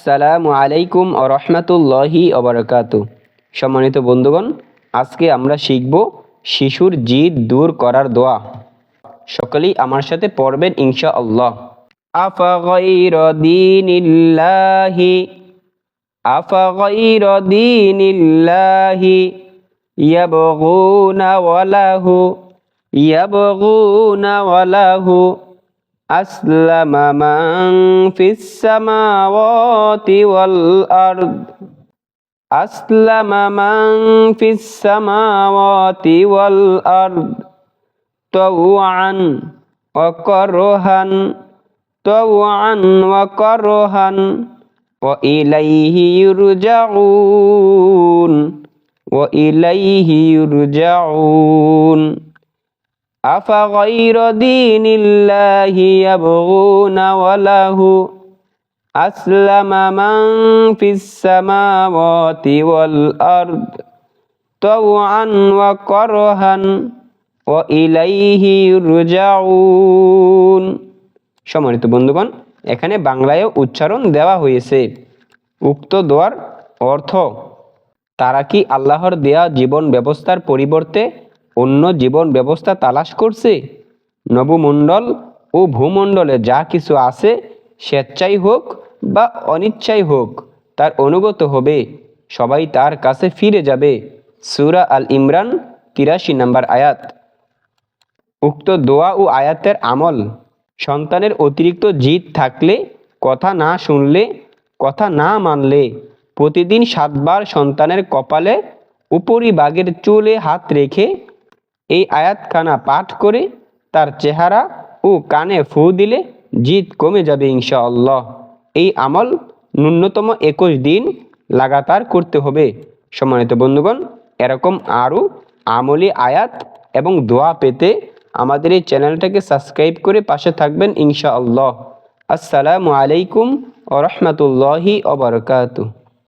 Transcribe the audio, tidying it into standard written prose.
আসসালামু আলাইকুম ওয়া রাহমাতুল্লাহি ওয়া বারাকাতুহু। সম্মানিত বন্ধুগণ, আজকে আমরা শিখব শিশুর জিদ দূর করার দোয়া। সকলেই আমার সাথে পড়বেন ইনশাআল্লাহ। আফাগাইরা দীনিল্লাহি ইয়াবগুনা ওয়ালাহু আসলামা মান ফিস সামাওয়াতি ওয়াল আরদ তাওআন ওয়া কারহান ওয়া ইলাইহি ইউরজাউন। আফাগাইরা দীনিল্লাহি ইয়াবগুনা ওয়ালাহু আসলামা মান ফিস সামাওয়াতি ওয়াল আরদ তাওআন ওয়া কারহান ওয়া ইলাইহি ইউরজাউন। সম্মানিত বন্ধুগণ, এখানে বাংলায়ও উচ্চারণ দেওয়া হয়েছে। উক্ত দোয়ার অর্থ: তারা কি আল্লাহর দেয়া জীবন ব্যবস্থার পরিবর্তে অন্য জীবন ব্যবস্থা তালাশ করছে? নবমণ্ডল ও ভূমণ্ডলে যা কিছু আছে, স্বেচ্ছাই হোক বা অনিচ্ছাই হোক, তার অনুগত হবে। সবাই তার কাছে ফিরে যাবে। সূরা আল ইমরান ৮৩ নম্বর আয়াত। উক্ত দোয়া ও আয়াতের আমল: সন্তানের অতিরিক্ত জিদ থাকলে, কথা না শুনলে, কথা না মানলে প্রতিদিন ৭ বার সন্তানের কপালে উপরিভাগের চুলে হাত রেখে এই আয়াতখানা পাঠ করে তার চেহারা ও কানে ফু দিলে জিদ কমে যাবে ইনশাআল্লাহ। এই আমল ন্যূনতম ২১ দিন লাগাতার করতে হবে। সম্মানিত বন্ধুগণ, এরকম আরও আমলি আয়াত এবং দোয়া পেতে আমাদের এই চ্যানেলটাকে সাবস্ক্রাইব করে পাশে থাকবেন ইনশাআল্লাহ। আসসালামু আলাইকুম ওয়া রাহমাতুল্লাহি ওয়া বারাকাতুহু।